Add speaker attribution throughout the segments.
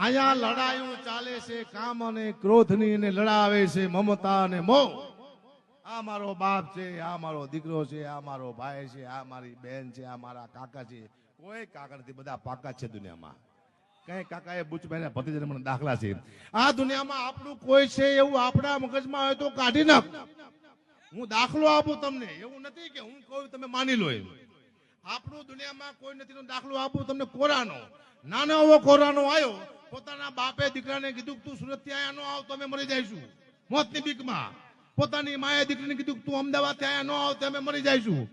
Speaker 1: આયા લડાયું ચાલે છે કામ અને ક્રોધની ને લડાવે છે મમતા અને મોહ. આ મારો બાપ છે, આ મારો દીકરો છે, આ મારો ભાઈ છે, આ મારી બેન છે, આ મારા કાકા છે. કોઈ કાકા નથી, બધા પાકા છે દુનિયામાં. કઈ કાકા એ બુચ ભાઈ ભતીજાને મને દાખલા છે. આ દુનિયામાં આપણું કોઈ છે એવું આપણા મગજમાં હોય તો કાઢી નાખ. હું દાખલો આપું તમને, એવું નથી કે હું કહું તમે માની લો. એમ આપણું દુનિયામાં કોઈ નથી. દાખલો આપું તમને કોરાનો. નાનો એવો કોરાનો આવ્યો, પોતાના બાપે દીકરાને કીધું તું સુરત થી આયા નો આવ તો અમે મરી જઈશું મોતની બીકમાં. પોતાની માએ દીકરીને કીધું તું અમદાવાદ થી આયા નો આવ તો અમે મરી જઈશું.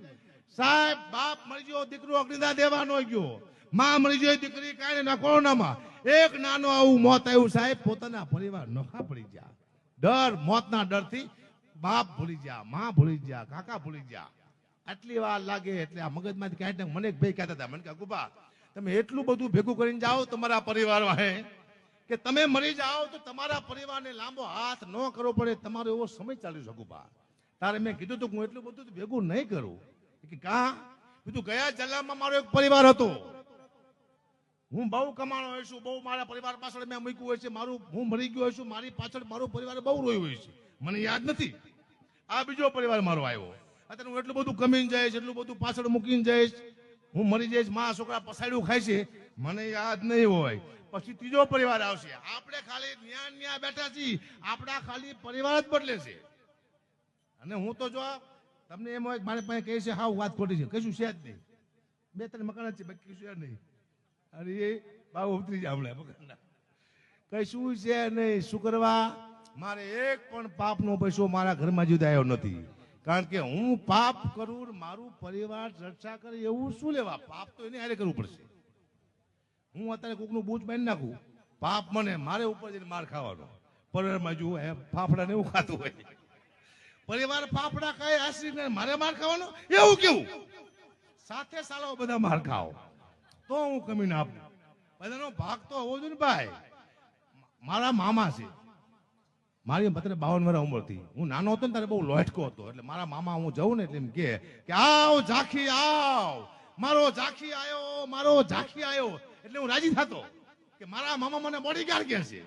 Speaker 1: સાહેબ, બાપ મરી ગયો, દીકરો અગ્નિદાહ દેવાનો ગયો, માં મરી ગઈ, દીકરી કાંઈ ના કોરોનામાં. એક નાનો આવું મોત આવ્યું સાહેબ, પોતાના પરિવાર નોખા પડી ગયા. ડર, મોતના ડરથી બાપ ભૂલી ગયા, માં ભૂલી ગયા, કાકા ભૂલી ગયા. આટલી વાર લાગે એટલે આ મગજમાંથી કાંઈ મને એક ભાઈ કહેતા હતા, મને કે ગુબા તમે એટલું બધું ભેગું કરીને જાઓ તમારા પરિવાર વાહે કે તમે મરી જાઓ તો તમારા પરિવારને લાંબો હાથ ન કરવો પડે. તમારો એવો સમય ચાલી શકું બા. તારે મેં કીધું તું હું એટલું બધું ભેગું નહીં કરું. કે કા કીધું ગયા જન્મમાં મારો એક પરિવાર હતો. હું બહુ કમાણો હોય છું, બહુ મારા પરિવાર પાછળ મેં મૂક્યું હોય છે. મારું હું મરી ગયો હોય છું, મારી પાછળ મારો પરિવાર બહુ રોયું હોય છે. મને યાદ નથી. આ બીજો પરિવાર મારો આવ્યો. અત્યારે હું એટલું બધું કમીને જઈશ, એટલું બધું પાછળ મૂકીને જઈશ, હું મરી જઈશ, મા છોકરા પસાડ્યું ખાય છે, મને યાદ નહીં હોય. પછી ત્રીજો પરિવાર આવશે. આપણે ખાલી ન્યા બેઠા છીએ, આપણા ખાલી પરિવાર જ બદલે છે. અને હું તો જો તમને એમ હોય મારી પાસે કહે છે હા વાત ખોટી છે, કશું છે જ નહીં. 2-3 મકાન છે, બાકી કશું નહીં. અરે એ બાબુ ઉતરી જાય હમણાં મકાનના. કશું છે નહીં. શું કરવા? મારે એક પણ પાપનો પૈસો મારા ઘરમાં જુદા આવ્યો નથી. કારણ કે હું પાપ કરું, મારું પરિવાર ચર્ચા કરે એવું શું લેવા? પાપ તો એને હારે કરવું પડશે. હું અત્યારે કોકનું બૂચ બાંધી નાખું, પાપ મને મારે ઉપર જઈને માર ખાવાનો. પરિવારમાં જુઓ ફાફડા ને એવું ખાતું હોય. પરિવાર ફાફડા ખાય આશરીને મારે માર ખાવાનો એવું કેવું? સાથે સાલો બધા માર ખાઓ તો હું કમી ના આપું. બધાનો ભાગ તો હોવો જોઈએ ને ભાઈ. મારા મામા છે, મારી 52 વર્ષ ઉંમર થી. હું નાનો હતો ને ત્યારે બહુ લોટકો હતો. એટલે મારા મામા હું જઉં ને એટલે એમ કે આવ ઝાંખી આવ, મારો ઝાંખી આવ્યો, મારો ઝાંખી આવ્યો. એટલે હું રાજી થતો કે મારા મામા મને બોડીગાર્ડ કહે છે.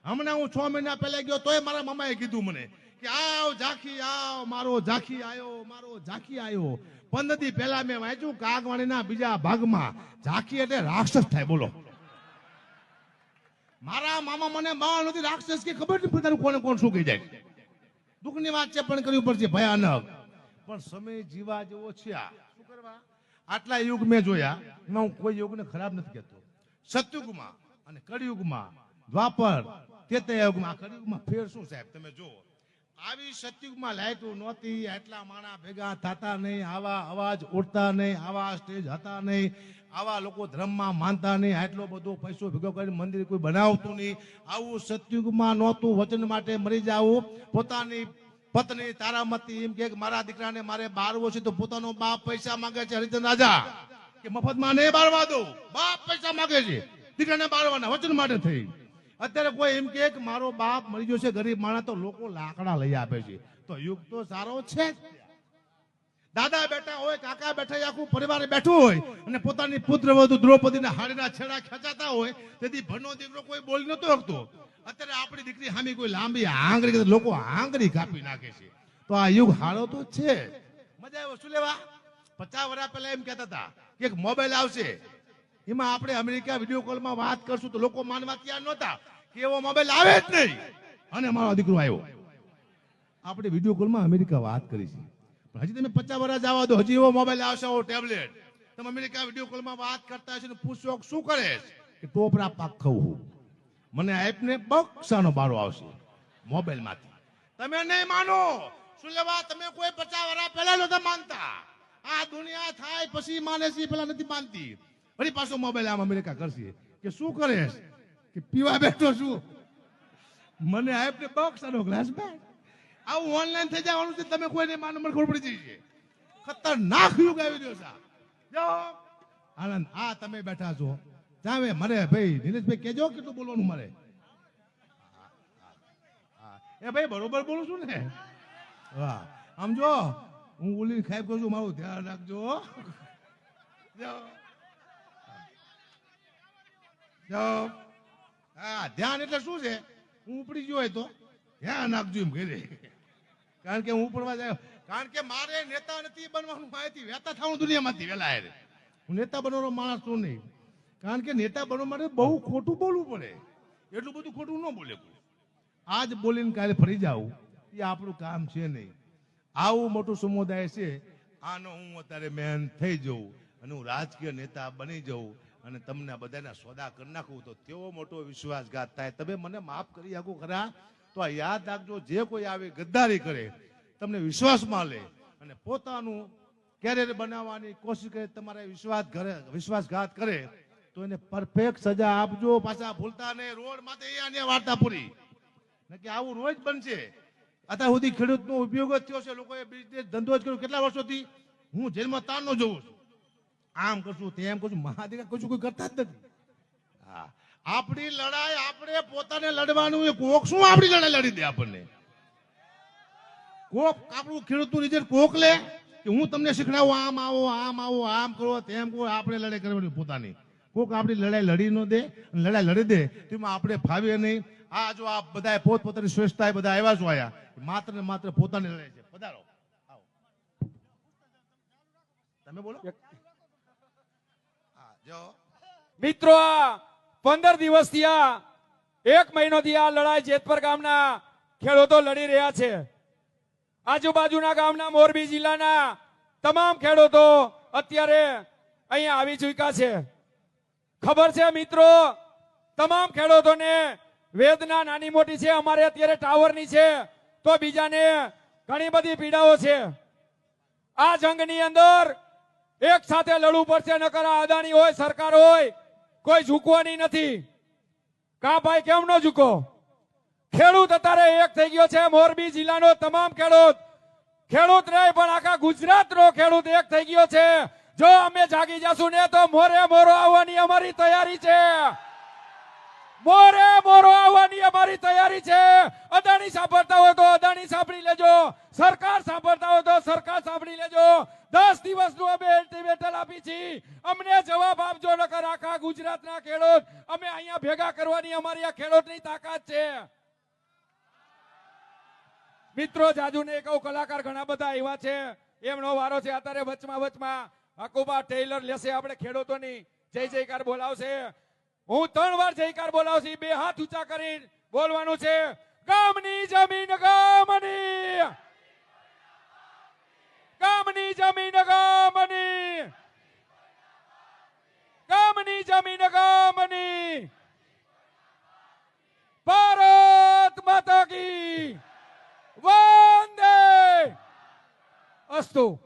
Speaker 1: હમણાં હું 6 મહિના પહેલા ગયો તોય મારા મામાએ કીધું મને કે આવ ઝાંખી આવ, મારો ઝાંખી આવ્યો, મારો ઝાંખી આવ્યો. 15 દી પહેલા મેં વાંચ્યું કાગવાણીના બીજા ભાગમાં ઝાંખી એટલે રાક્ષસ થાય. બોલો, મારા મામા મને બાળ નથી રાક્ષસ કે ખબર નથી પડતી કોને કોણ શું કહી જાય. દુઃખની વાત છે પણ કરવી પડશે ભયાનક. પણ સમય જીવા જેવો છે. આ શું કરવા? આટલા યુગ મેં જોયા, એમાં હું કોઈ યુગને ખરાબ નથી કહેતો. સતયુગમાં અને કળિયુગમાં, દ્વાપર, ત્રેતાયુગમાં, કળિયુગમાં ફેર શું સાહેબ? તમે જુઓ, આવી સતયુગમાં લાઈટો નહોતી, આટલા માણા ભેગા થતા નહીં, આવા અવાજ ઉડતા નહીં, આવા સ્ટેજ હતા નહીં, આવા લોકો ધર્મમાં માનતા નહીં, આટલો બધો પૈસો ભેગો કરીને મંદિર કોઈ બનાવતું નહીં. આવું સતયુગમાં નહોતું. વચન માટે મરી જાવું. પોતાની પત્ની તારામતી એમ કે મારા દીકરાને મારે બારવો છે તો પોતાનો બાપ પૈસા માંગે છે. હરિચંદ્ર રાજા કે મફતમાં નહીં બારવા દો, બાપ પૈસા માંગે છે દીકરાને બારવાના વચન માટે થઈ. અત્યારે કોઈ એમ કે મારો બાપ મરી ગયો છે ગરીબ માણસ, તો લોકો લાકડા લઈ આપે છે. તો યુગ તો સારો છે. દાદા બેઠા હોય, કાકા બેઠા, આખું પરિવાર બેઠું હોય અને પોતાની પુત્ર વધુ દ્રૌપદીના હાડીના છેડા ખેંચાતા હોય, તેથી ભણનો દીકરો કોઈ બોલી નતો શકતો. અત્યારે આપણી દીકરી સામે કોઈ લાંબી આંગળી, લોકો આંગળી કાપી નાખે છે. તો આ યુગ હારો તો છે. મજા આવે શું લેવા? 50 વર્ષ પહેલા એમ કહેતા હતા કે એક મોબાઈલ આવશે, એમાં આપણે અમેરિકા વિડીયો કોલમાં વાત કરશું તો લોકો માનવા તૈયાર નહોતા કે એવો મોબાઈલ આવે જ નહીં. અને મારો દીકરો આવ્યો. આપણે વિડીયો કોલમાં અમેરિકા વાત કરી છે. હજી તમે 50 વર્ષ જવા દો, હજી એવો મોબાઈલ આવશે, ટેબ્લેટ. તમે અમેરિકા વિડીયો કોલમાં વાત કરતા હશો ને પૂછશો શું કરે કે ટોપરા પાક ખાવું. મને આપને બક્ષાનો બારો આવશે મોબાઈલ માંથી. તમે નહીં માનો શું લેવા? તમે કોઈ 50 વર્ષ પહેલા નહોતા માનતા. આ દુનિયા થાય પછી માને છે, પેલા નથી માનતી. વળી પાછો મોબાઈલ આમ અમેરિકા કરશે કે શું કરે કે પીવા બેઠો છું. મને આપને બક્ષાનો ગ્લાસ બેઠ. આવું ઓનલાઈન થઈ જવાનું છે. તમે કોઈને માનો મને ખબર પડી જશે. ખતરનાક યુગ આવી રહ્યો છે. જો આનંદ, આ તમે બેઠા છો જાવે મારે ભાઈ નિલેશભાઈ કેજો કેટલું બોલવાનું મારે. એ ભાઈ બરોબર બોલું છું ને? વાહ, આમ જો હું બોલીને ખાઈ કરું છું, મારું ધ્યાન રાખજો. જો ધ્યાન એટલે શું છે? હું ઉપડી ગયો હોય તો ધ્યાન આપજો એમ ઘરે, કારણ કે હું ઉપડવા જાય, કારણ કે મારે નેતા નથી બનવાનું, માહિતી વહેતા થવાનું દુનિયામાંથી વહેલા હેરે. હું નેતા બનવાનો માણસ છું નહીં, કારણ કે નેતા બનવા માટે બહુ ખોટું બોલવું પડે, એટલું બધું ખોટું ન બોલે. આજ બોલીને કાલે ફરી જાવ એ આપણું કામ છે નહીં. આવું મોટું સમુદાય છે, આનો હું અત્યારે મેન થઈ જઉં અને હું રાજકીય નેતા બની જાઉં અને તમને બધાના સોદા કરી નાખું તો તેવો મોટો વિશ્વાસઘાત થાય. તમે મને માફ કરી શકો ખરા? તો આ યાદ રાખજો, જે કોઈ આવી ગદ્દારી કરે, તમને વિશ્વાસમાં લે અને પોતાનું કેરિયર બનાવવાની કોશિશ કરે, તમારે વિશ્વાસઘાત કરે તો એને પરફેક્ટ સજા આપજો. પાછા ભૂલતા નહીં, રોડ માટે અહીંયા વાર્તા પૂરી કે આવું રોજ બનશે. અત્યાર સુધી ખેડૂતનો ઉપયોગ જ થયો છે, લોકોએ બિઝનેસ ધંધો જ કર્યો કેટલા વર્ષોથી. હું જેલમાં તારનો જોઉં છું, આમ કરશું તેમ કરશું, મહાદેવ કશું કોઈ કરતા જ નથી. હા, આપણી લડાઈ આપણે પોતાને લડવાનું. કોક શું આપણી લડાઈ લડી દે આપણને? કોક આપણું ખેડૂતનું રિઝલ્ટ કોક લે કે હું તમને શીખડાવું, આમ આવો આમ આવો આમ કરો તેમ કરો. આપણે લડાઈ કરવાની પોતાની. કોક આપણી લડાઈ લડી ન દે, લડાઈ લડી દે તેમાં આપણે ફાવીએ નહીં. આ જો આ બધા પોતપોતાની શ્રેષ્ઠતા બધા આવ્યા છો, આયા માત્ર ને માત્ર પોતાની લડાઈ છે. પધારો, આવો, તમે બોલો.
Speaker 2: મિત્રો, 15 દિવસથી આ 1 મહિનોથી આ લડાઈ જેતપર ગામના ખેડૂતો લડી રહ્યા છે. આજુબાજુના ગામના મોરબી જિલ્લાના તમામ ખેડૂતો અત્યારે અહીંયા આવી ચૂક્યા છે. ખબર છે મિત્રો, તમામ ખેડૂતોને વેદના નાની મોટી છે. અમારે અત્યારે ટાવરની છે તો બીજાને ઘણી બધી પીડાઓ છે. આ જંગની અંદર એક સાથે લડવું પડશે, નકર અદાણી હોય સરકાર હોય કોઈ ઝૂકવાની નથી. કા ભાઈ, કેમ ન ઝૂકો? ખેડૂત અત્યારે એક થઈ ગયો છે. મોરબી જિલ્લાનો તમામ ખેડૂત નહીં પણ આખા ગુજરાતનો ખેડૂત એક થઈ ગયો છે. જો અમે જાગી જશું ને તો મોરે મોરો આવવાની અમારી તૈયારી છે. મોરે મોરો આવવાની અમારી તૈયારી છે. અદાણી સાંભળતા હોય તો અદાણી સાંભળી લેજો, સરકાર સાંભળતા હોય તો સરકાર સાંભળી લેજો. 10 દિવસનું અમે અલ્ટિમેટમ આપી છીએ, અમને જવાબ આપજો, નકર આખા ગુજરાતના ખેડૂત અમે અહીંયા ભેગા કરવાની અમારી આ ખેડૂતની તાકાત છે. મિત્રો, જાજુને કહું, કલાકાર ઘણા બધા આવ્યા છે, એમનો વારો છે. અત્યારે વચમાં હકુબા ટેલર લેશે આપણે ખેડૂતોની જય જયકાર બોલાવશે. હું 3 વાર જયકાર બોલાવશે, 2 હાથ ઊંચા કરી બોલવાનું છે. ગામની જમીન ગામની, ગામની જમીન ગામની, ગામની જમીન ગામની. ભારત માતા કી વંદે અસ્તુ.